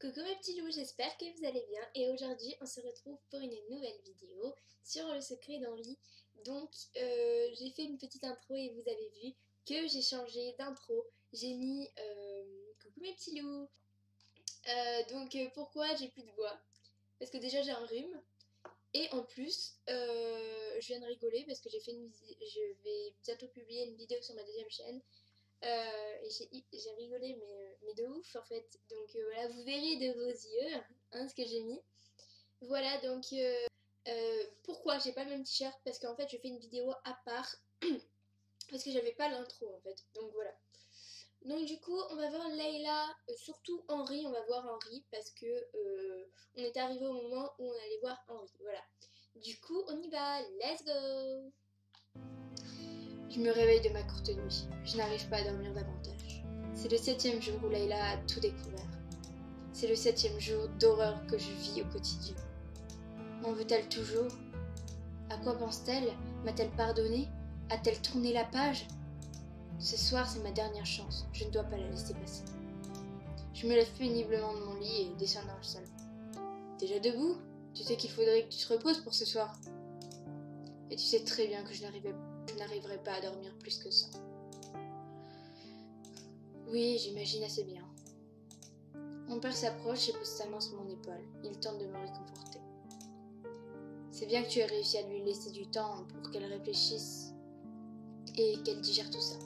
Coucou mes petits loups, j'espère que vous allez bien et aujourd'hui on se retrouve pour une nouvelle vidéo sur le secret d'Henri. Donc j'ai fait une petite intro et vous avez vu que j'ai changé d'intro. J'ai mis coucou mes petits loups. Pourquoi j'ai plus de voix? Parce que déjà j'ai un rhume et en plus je viens de rigoler parce que je vais bientôt publier une vidéo sur ma deuxième chaîne. Et j'ai rigolé mais de ouf en fait. Voilà, vous verrez de vos yeux hein, ce que j'ai mis. Voilà pourquoi j'ai pas le même t-shirt? Parce qu'en fait je fais une vidéo à part parce que j'avais pas l'intro en fait. Donc voilà. Donc du coup on va voir Layla, surtout Henri, on va voir Henri parce que on est arrivé au moment où on allait voir Henri. Voilà. Du coup on y va, let's go! Je me réveille de ma courte nuit. Je n'arrive pas à dormir davantage. C'est le 7e jour où Layla a tout découvert. C'est le 7e jour d'horreur que je vis au quotidien. M'en veut-elle toujours? À quoi pense-t-elle? M'a-t-elle pardonné? A-t-elle tourné la page? Ce soir, c'est ma dernière chance. Je ne dois pas la laisser passer. Je me lève péniblement de mon lit et descends dans le salon. Déjà debout? Tu sais qu'il faudrait que tu te reposes pour ce soir. Et tu sais très bien que je n'arriverai pas à dormir plus que ça. Oui, j'imagine assez bien. Mon père s'approche et pose sa main sur mon épaule. Il tente de me réconforter. C'est bien que tu aies réussi à lui laisser du temps pour qu'elle réfléchisse et qu'elle digère tout ça.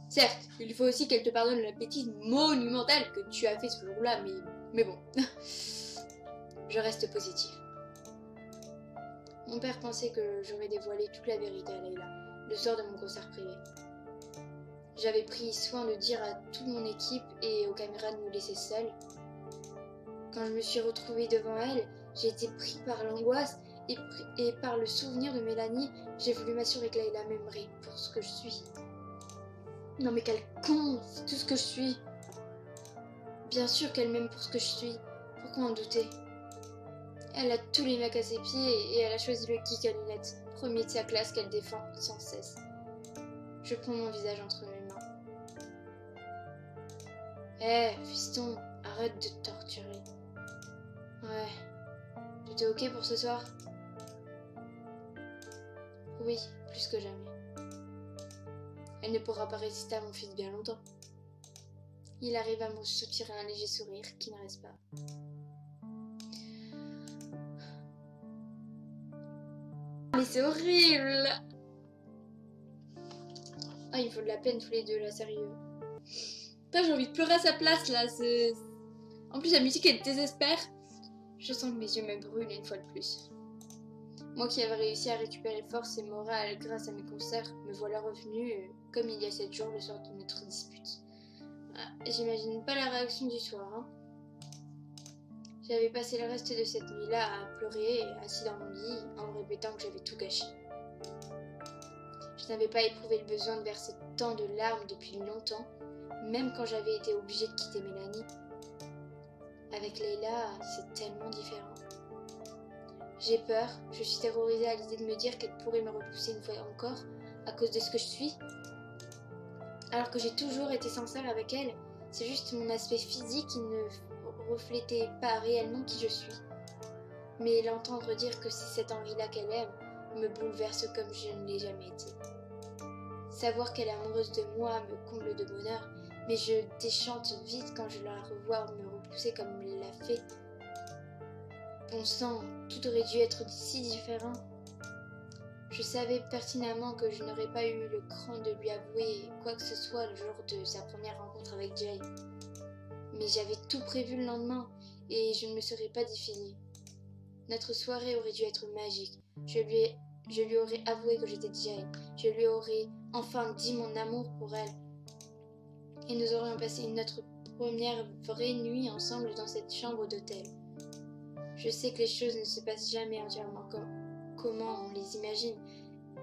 Certes, il faut aussi qu'elle te pardonne la bêtise monumentale que tu as fait ce jour-là, mais bon. Je reste positive. Mon père pensait que j'aurais dévoilé toute la vérité à Layla, le soir de mon concert privé. J'avais pris soin de dire à toute mon équipe et aux caméras de nous laisser seuls. Quand je me suis retrouvée devant elle, j'ai été pris par l'angoisse et par le souvenir de Mélanie. J'ai voulu m'assurer que Layla m'aimerait pour ce que je suis. Non mais quel con, c'est tout ce que je suis. Bien sûr qu'elle m'aime pour ce que je suis. Pourquoi en douter? Elle a tous les mecs à ses pieds et elle a choisi le geek à lunettes, premier de sa classe qu'elle défend sans cesse. Je prends mon visage entre mes mains. Fiston, arrête de te torturer. Ouais, tu t'es ok pour ce soir? Oui, plus que jamais. Elle ne pourra pas résister à mon fils bien longtemps. Il arrive à me soutirer un léger sourire qui ne reste pas. Mais c'est horrible! Ah, il me faut de la peine tous les deux là, sérieux. Putain, j'ai envie de pleurer à sa place là, En plus la musique elle désespère. Je sens que mes yeux me brûlent une fois de plus. Moi qui avais réussi à récupérer force et morale grâce à mes concerts, me voilà revenue comme il y a 7 jours le soir de notre dispute. Ah, j'imagine pas la réaction du soir, hein. J'avais passé le reste de cette nuit-là à pleurer, assis dans mon lit, en me répétant que j'avais tout gâché. Je n'avais pas éprouvé le besoin de verser tant de larmes depuis longtemps, même quand j'avais été obligée de quitter Mélanie. Avec Layla, c'est tellement différent. J'ai peur, je suis terrorisée à l'idée de me dire qu'elle pourrait me repousser une fois encore à cause de ce que je suis. Alors que j'ai toujours été sincère avec elle, c'est juste mon aspect physique qui ne reflétait pas réellement qui je suis. Mais l'entendre dire que c'est cette envie-là qu'elle aime me bouleverse comme je ne l'ai jamais été. Savoir qu'elle est amoureuse de moi me comble de bonheur, mais je déchante vite quand je la revois me repousser comme elle l'a fait. Bon sang, tout aurait dû être si différent. Je savais pertinemment que je n'aurais pas eu le cran de lui avouer quoi que ce soit le jour de sa première rencontre avec Jay. Mais j'avais tout prévu le lendemain et je ne me serais pas définie. Notre soirée aurait dû être magique. Je lui aurais avoué que j'étais Jay. Je lui aurais enfin dit mon amour pour elle. Et nous aurions passé notre première vraie nuit ensemble dans cette chambre d'hôtel. Je sais que les choses ne se passent jamais entièrement comment on les imagine,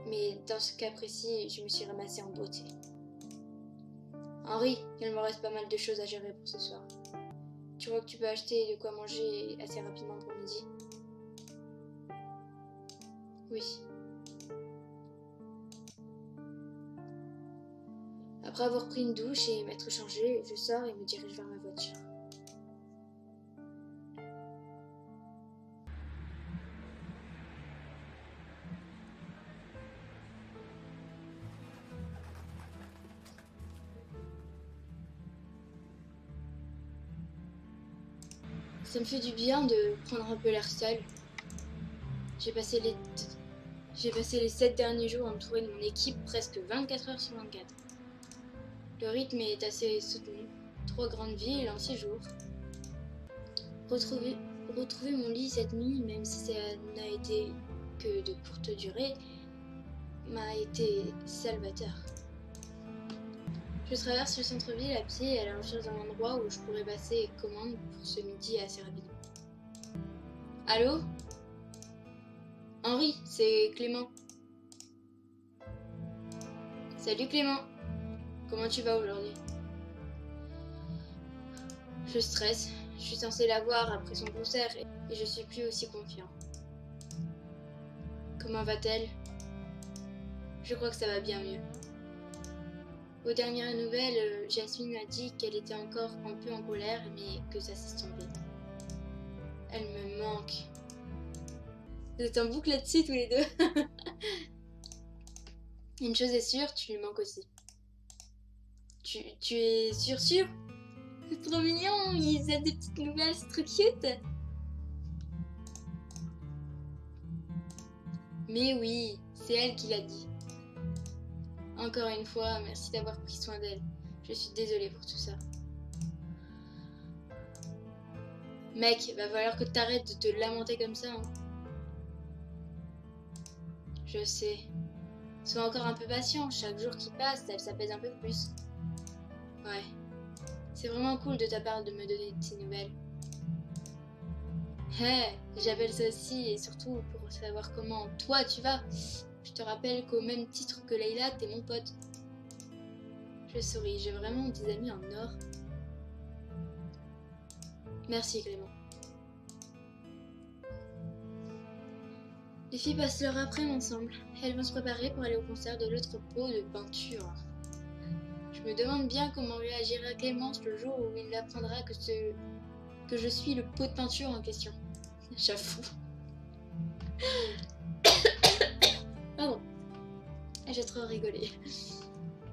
mais dans ce cas précis, je me suis ramassée en beauté. Henri, il me reste pas mal de choses à gérer pour ce soir. Tu crois que tu peux acheter de quoi manger assez rapidement pour midi? Oui. Après avoir pris une douche et m'être changée, je sors et me dirige vers ma voiture. Ça me fait du bien de prendre un peu l'air seul. J'ai passé les 7 derniers jours à me trouver de mon équipe presque 24 heures sur 24. Le rythme est assez soutenu. 3 grandes villes en 6 jours. Retrouver mon lit cette nuit, même si ça n'a été que de courte durée, m'a été salvateur. Je traverse le centre-ville à pied à la recherche d'un endroit où je pourrais passer commande pour ce midi assez rapidement. Allô? Henri, c'est Clément. Salut Clément. Comment tu vas aujourd'hui? Je stresse. Je suis censée la voir après son concert et je suis plus aussi confiant. Comment va-t-elle? Je crois que ça va bien mieux. Aux dernières nouvelles, Jasmine m'a dit qu'elle était encore un peu en colère, mais que ça s'estompait. Elle me manque. Vous êtes en boucle là-dessus tous les deux. Une chose est sûre, tu lui manques aussi. Tu es sûr? C'est trop mignon, ils ont des petites nouvelles, c'est trop cute. Mais oui, c'est elle qui l'a dit. Encore une fois, merci d'avoir pris soin d'elle. Je suis désolée pour tout ça. Mec, va falloir que t'arrêtes de te lamenter comme ça. Hein. Je sais. Sois encore un peu patient, chaque jour qui passe, elle s'apaise un peu plus. Ouais. C'est vraiment cool de ta part de me donner de ces nouvelles. Hey, j'appelle ça aussi, et surtout pour savoir comment toi tu vas. Je te rappelle qu'au même titre que Leïla, t'es mon pote. Je souris, j'ai vraiment des amis en or. Merci Clément. Les filles passent leur après-midi ensemble. Elles vont se préparer pour aller au concert de l'autre pot de peinture. Je me demande bien comment réagira Clémence le jour où il apprendra que je suis le pot de peinture en question. J'avoue. Pardon. J'ai trop rigolé.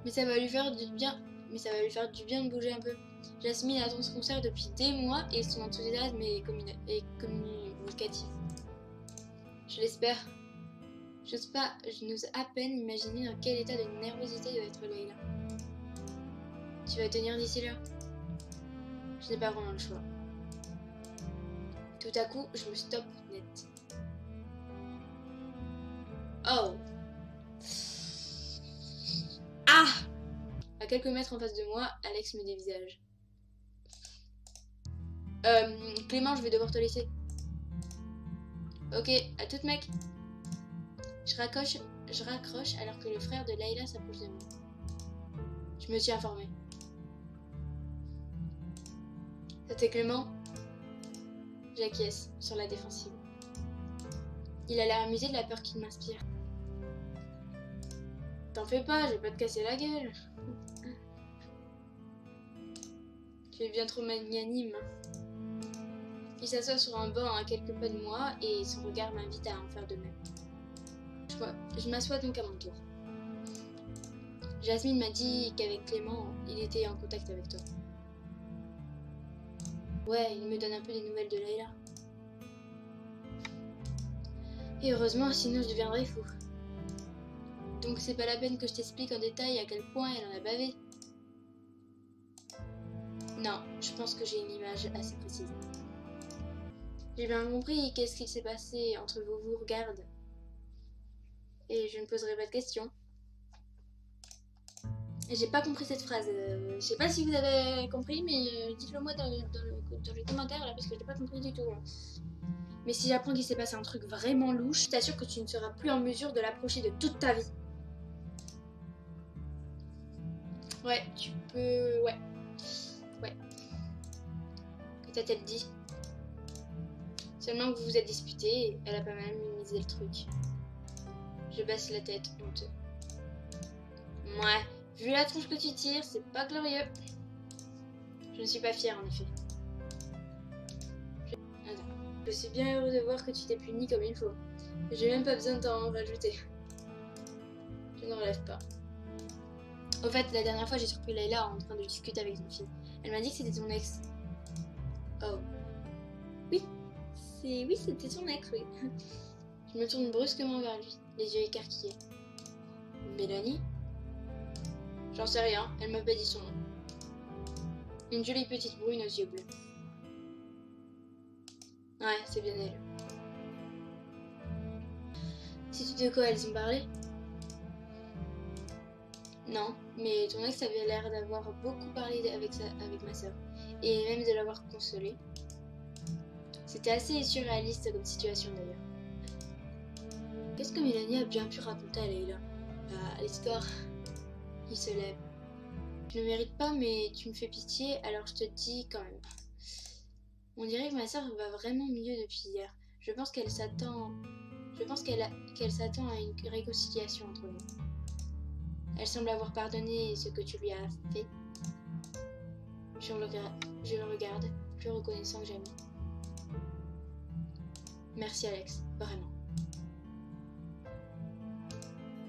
Mais ça va lui faire du bien. De bouger un peu. Jasmine attend ce concert depuis des mois et son enthousiasme est communicatif. Je l'espère. Je n'ose à peine imaginer dans quel état de nervosité doit être Leïla. Tu vas tenir d'ici là? Je n'ai pas vraiment le choix. Tout à coup, je me stoppe net. Oh! Ah! À quelques mètres en face de moi, Alex me dévisage. Clément, je vais devoir te laisser. Ok, à toute mec. Je raccroche alors que le frère de Leïla s'approche de moi. Je me suis informée. C'était Clément? J'acquiesce, sur la défensive. Il a l'air amusé de la peur qu'il m'inspire. T'en fais pas, je vais pas te casser la gueule. Tu es bien trop magnanime. Il s'assoit sur un banc à quelques pas de moi et son regard m'invite à en faire de même. Je m'assois donc à mon tour. Jasmine m'a dit qu'avec Clément, il était en contact avec toi. Ouais, il me donne un peu des nouvelles de Leïla. Et heureusement, sinon je deviendrais fou. Donc c'est pas la peine que je t'explique en détail à quel point elle en a bavé. Non, je pense que j'ai une image assez précise. J'ai bien compris qu'est-ce qui s'est passé entre vous regardes. Et je ne poserai pas de questions. J'ai pas compris cette phrase. Je sais pas si vous avez compris, mais dites-le moi dans les commentaires là, parce que je l'ai pas compris du tout. Hein. Mais si j'apprends qu'il s'est passé un truc vraiment louche, je t'assure que tu ne seras plus en mesure de l'approcher de toute ta vie. Ouais, tu peux... Ouais. Que ta tête dit. Seulement que vous vous êtes disputé, elle a pas mal minimisé le truc. Je baisse la tête, honteux. Ouais, vu la tronche que tu tires, c'est pas glorieux. Je ne suis pas fière en effet. Je suis bien heureux de voir que tu t'es puni comme il faut. J'ai même pas besoin de t'en rajouter. Je ne relève pas. Au fait, la dernière fois, j'ai surpris Leïla en train de discuter avec une fille. Elle m'a dit que c'était ton ex. Oh. Oui, c'était son ex, oui. Je me tourne brusquement vers lui, les yeux écarquillés. Mélanie? J'en sais rien, elle m'a pas dit son nom. Une jolie petite brune aux yeux bleus. Ouais, c'est bien elle. Sais-tu de quoi elles ont parlé? Non, mais ton ex avait l'air d'avoir beaucoup parlé avec ma soeur, et même de l'avoir consolée. C'était assez surréaliste comme situation d'ailleurs. Qu'est-ce que Mélanie a bien pu raconter à Leila? Bah, l'histoire. Il se lève. Je ne mérite pas, mais tu me fais pitié, alors je te dis quand même. On dirait que ma soeur va vraiment mieux depuis hier. Je pense qu'elle s'attend à une réconciliation entre nous. Elle semble avoir pardonné ce que tu lui as fait. Je le regarde, plus reconnaissant que jamais. Merci Alex, vraiment.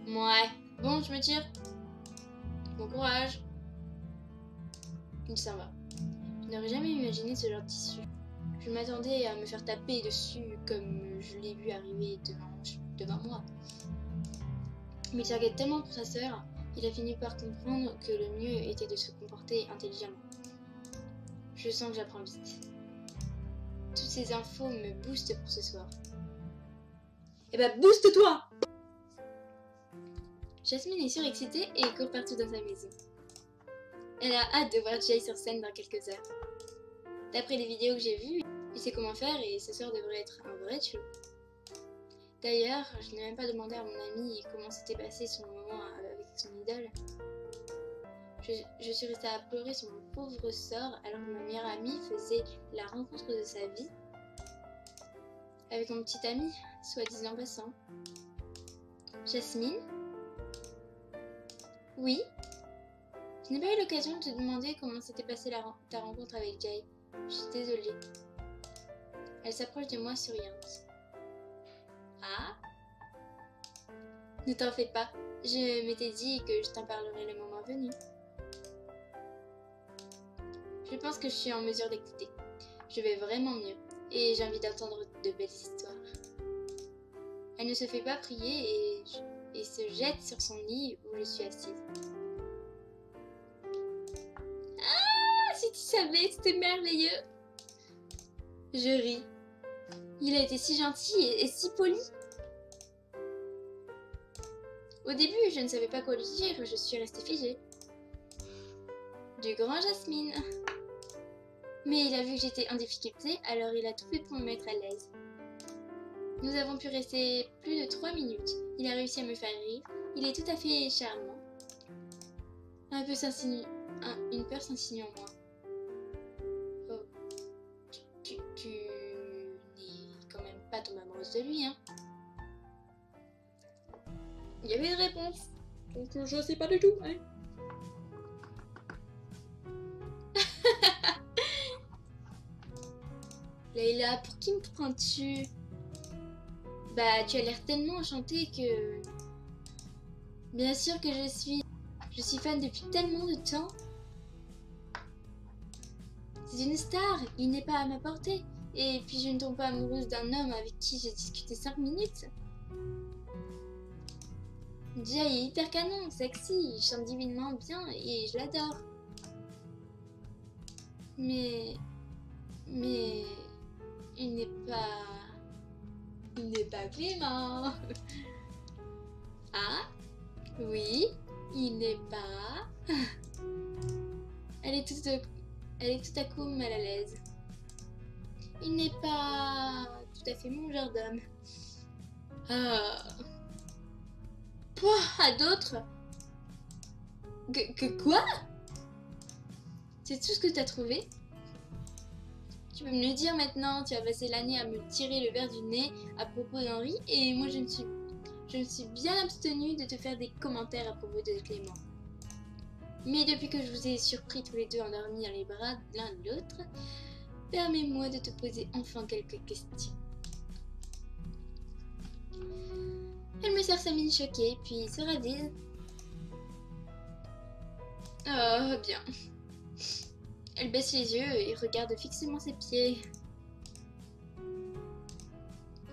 Ouais, bon, je me tire. Bon courage. Il s'en va. Je n'aurais jamais imaginé ce genre d'issue. Je m'attendais à me faire taper dessus comme je l'ai vu arriver devant moi. Mais il s'inquiète tellement pour sa sœur, il a fini par comprendre que le mieux était de se comporter intelligemment. Je sens que j'apprends vite. Toutes ces infos me boostent pour ce soir. Eh ben, booste-toi! Jasmine est surexcitée et court partout dans sa maison. Elle a hâte de voir Jay sur scène dans quelques heures. D'après les vidéos que j'ai vues, il sait comment faire et ce soir devrait être un vrai show. D'ailleurs, je n'ai même pas demandé à mon ami comment s'était passé son moment avec son idole. Je suis restée à pleurer sur mon pauvre sort alors que ma meilleure amie faisait la rencontre de sa vie avec mon petit ami, soi-disant passant. Jasmine? Oui? Je n'ai pas eu l'occasion de te demander comment s'était passée ta rencontre avec Jay. Je suis désolée. Elle s'approche de moi souriante. Ah? Ne t'en fais pas. Je m'étais dit que je t'en parlerai le moment venu. Je pense que je suis en mesure d'écouter. Je vais vraiment mieux et j'ai envie d'entendre de belles histoires. Elle ne se fait pas prier et se jette sur son lit où je suis assise. Ah, si tu savais, c'était merveilleux. Je ris. Il a été si gentil et si poli. Au début, je ne savais pas quoi lui dire, je suis restée figée. Du grand Jasmine. Mais il a vu que j'étais en difficulté, alors il a tout fait pour me mettre à l'aise. Nous avons pu rester plus de 3 minutes. Il a réussi à me faire rire. Il est tout à fait charmant. Une peur s'insinue en moi. Oh, tu n'es quand même pas tombée amoureuse de lui, hein? Il y avait une réponse. Donc je sais pas du tout, hein? Leila, pour qui me prends-tu? Bah, tu as l'air tellement enchantée que... Bien sûr que je suis fan depuis tellement de temps. C'est une star, il n'est pas à ma portée. Et puis je ne tombe pas amoureuse d'un homme avec qui j'ai discuté 5 minutes. Jay est hyper canon, sexy, il chante divinement bien et je l'adore. Mais... Il n'est pas Clément. Ah? Oui, il n'est pas... Elle est tout à coup mal à l'aise. Il n'est pas tout à fait mon genre d'homme. Ah... Quoi? À d'autres? Que quoi? C'est tout ce que tu as trouvé? Tu peux me le dire maintenant, tu as passé l'année à me tirer le verre du nez à propos d'Henri et moi je me suis bien abstenue de te faire des commentaires à propos de Clément. Mais depuis que je vous ai surpris tous les deux endormis dans les bras l'un de l'autre, permets-moi de te poser enfin quelques questions. Elle me sert sa mine choquée, puis se ravise. Oh, bien. Elle baisse les yeux et regarde fixement ses pieds.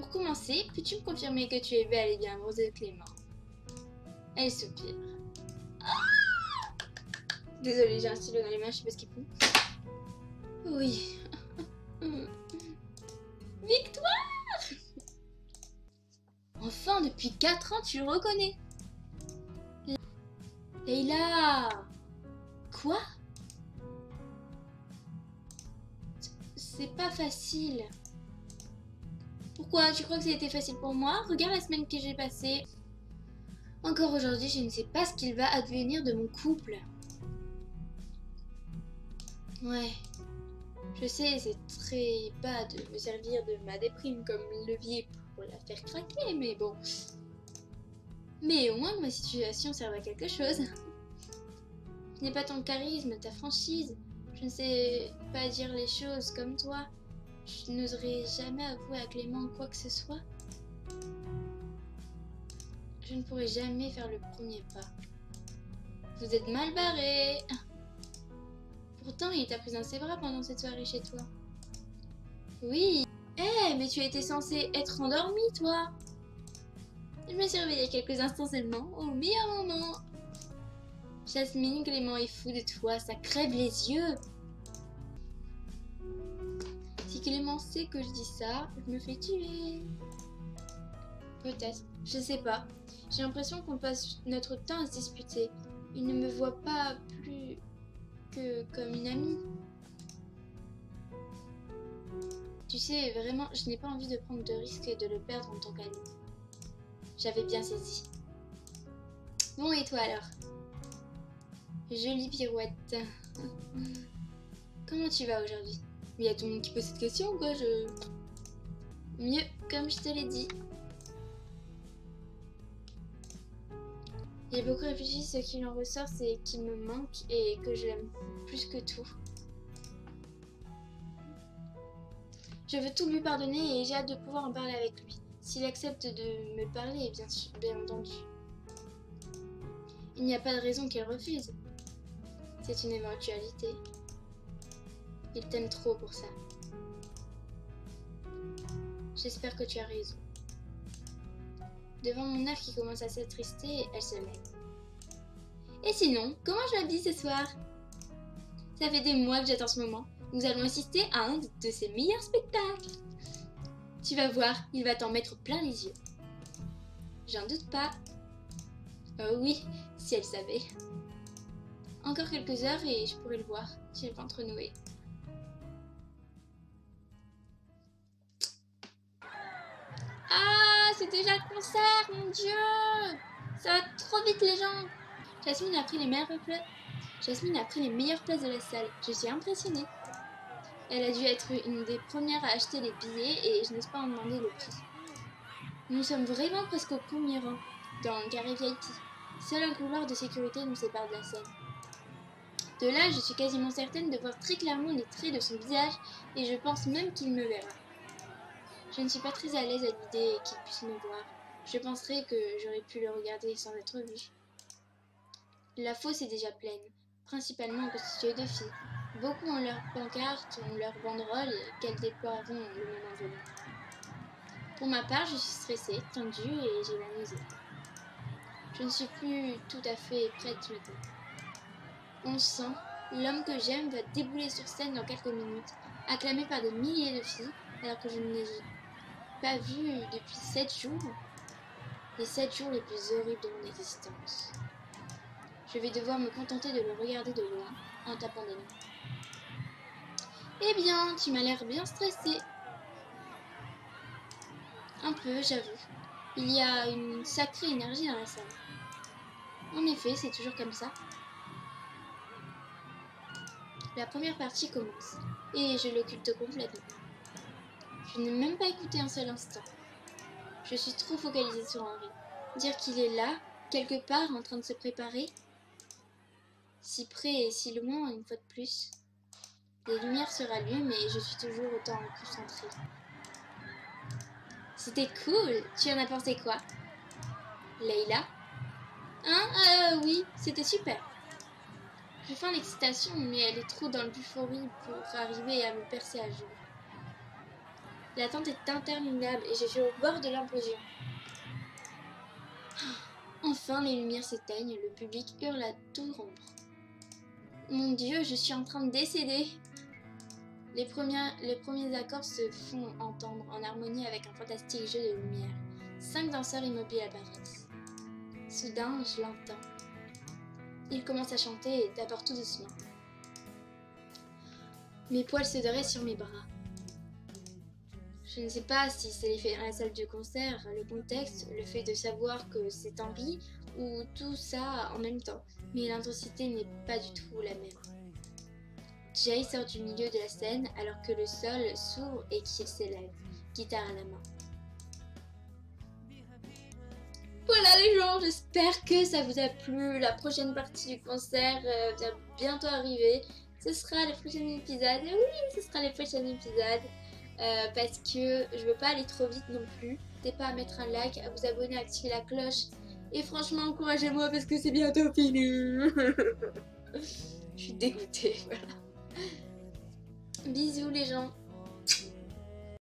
Pour commencer, peux-tu me confirmer que tu es bel et bien amoureuse de Clément? Elle soupire. Désolée, j'ai un stylo dans les mains, je sais pas ce qu'il fout. Oui. Victoire! Enfin, depuis 4 ans, tu le reconnais. Leïla! Quoi? C'est pas facile. Pourquoi? Tu crois que ça a été facile pour moi? Regarde la semaine que j'ai passée. Encore aujourd'hui, je ne sais pas ce qu'il va advenir de mon couple. Ouais. Je sais, c'est très bas de me servir de ma déprime comme levier pour la faire craquer, mais bon. Mais au moins que ma situation serve à quelque chose. Je n'ai pas ton charisme, ta franchise. Je ne sais pas dire les choses comme toi. Je n'oserais jamais avouer à Clément quoi que ce soit. Je ne pourrais jamais faire le premier pas. Vous êtes mal barré. Pourtant, il t'a pris dans ses bras pendant cette soirée chez toi. Oui. Mais tu étais censée être endormie, toi. Je me suis réveillée quelques instants seulement, au meilleur moment. Jasmine, Clément est fou de toi, ça crève les yeux. Si Clément sait que je dis ça, je me fais tuer. Peut-être, je sais pas. J'ai l'impression qu'on passe notre temps à se disputer. Il ne me voit pas plus que comme une amie. Tu sais, vraiment, je n'ai pas envie de prendre de risques et de le perdre en tant qu'ami. J'avais bien saisi. Bon, et toi alors? Jolie pirouette. Comment tu vas aujourd'hui? Il y a tout le monde qui pose cette question ou quoi? Mieux, comme je te l'ai dit. J'ai beaucoup réfléchi, ce qu'il en ressort, c'est qu'il me manque et que je l'aime plus que tout. Je veux tout lui pardonner et j'ai hâte de pouvoir en parler avec lui. S'il accepte de me parler, bien entendu. Il n'y a pas de raison qu'il refuse. C'est une éventualité. Il t'aime trop pour ça. J'espère que tu as raison. Devant mon air qui commence à s'attrister, elle se lève. Et sinon, comment je m'habille ce soir? Ça fait des mois que j'attends ce moment. Nous allons assister à un de ses meilleurs spectacles. Tu vas voir, il va t'en mettre plein les yeux. J'en doute pas. Oh oui, si elle savait. Encore quelques heures et je pourrai le voir. J'ai le ventre noué. Ah, c'est déjà le concert, mon Dieu! Ça va trop vite les gens. Jasmine a pris les meilleures places de la salle. Je suis impressionnée. Elle a dû être une des premières à acheter les billets et je n'ose pas en demander le prix. Nous sommes vraiment presque au premier rang, dans le carré VIP. Seul un couloir de sécurité nous sépare de la scène. De là, je suis quasiment certaine de voir très clairement les traits de son visage et je pense même qu'il me verra. Je ne suis pas très à l'aise à l'idée qu'il puisse me voir. Je penserais que j'aurais pu le regarder sans être vue. La fosse est déjà pleine, principalement constituée de filles. Beaucoup ont leurs pancartes, ont leurs banderoles qu'elles déploieront le moment venu. Pour ma part, je suis stressée, tendue et j'ai la nausée. Je ne suis plus tout à fait prête maintenant. On sent, l'homme que j'aime va débouler sur scène dans quelques minutes, acclamé par des milliers de filles, alors que je ne l'ai pas vu depuis 7 jours. Les 7 jours les plus horribles de mon existence. Je vais devoir me contenter de le regarder de loin, en tapant des mains. Eh bien, tu m'as l'air bien stressée. Un peu, j'avoue. Il y a une sacrée énergie dans la salle. En effet, c'est toujours comme ça. La première partie commence, et je l'occulte complètement. Je n'ai même pas écouté un seul instant. Je suis trop focalisée sur Henri. Dire qu'il est là, quelque part, en train de se préparer, si près et si loin, une fois de plus. Les lumières se rallument et je suis toujours autant concentrée. C'était cool. Tu en as pensé quoi? Leïla? Hein? Oui, c'était super. Je feins l'excitation, mais elle est trop dans l'euphorie pour arriver à me percer à jour. L'attente est interminable et je suis au bord de l'implosion. Enfin, les lumières s'éteignent, le public hurle à tout rompre. Mon Dieu, je suis en train de décéder. Les premiers accords se font entendre en harmonie avec un fantastique jeu de lumière. 5 danseurs immobiles apparaissent. Soudain, je l'entends. Il commence à chanter et d'abord tout doucement. Mes poils se dressent sur mes bras. Je ne sais pas si c'est l'effet dans la salle de concert, le contexte, le fait de savoir que c'est Henri ou tout ça en même temps, mais l'intensité n'est pas du tout la même. Jay sort du milieu de la scène alors que le sol s'ouvre et qu'il s'élève, guitare à la main. Voilà les gens, j'espère que ça vous a plu. La prochaine partie du concert vient bientôt arriver. Ce sera les prochains épisodes. Oui, ce sera les prochains épisodes. Parce que je veux pas aller trop vite non plus. N'hésitez pas à mettre un like, à vous abonner, à activer la cloche. Et franchement, encouragez-moi parce que c'est bientôt fini. Je suis dégoûtée, voilà. Bisous les gens.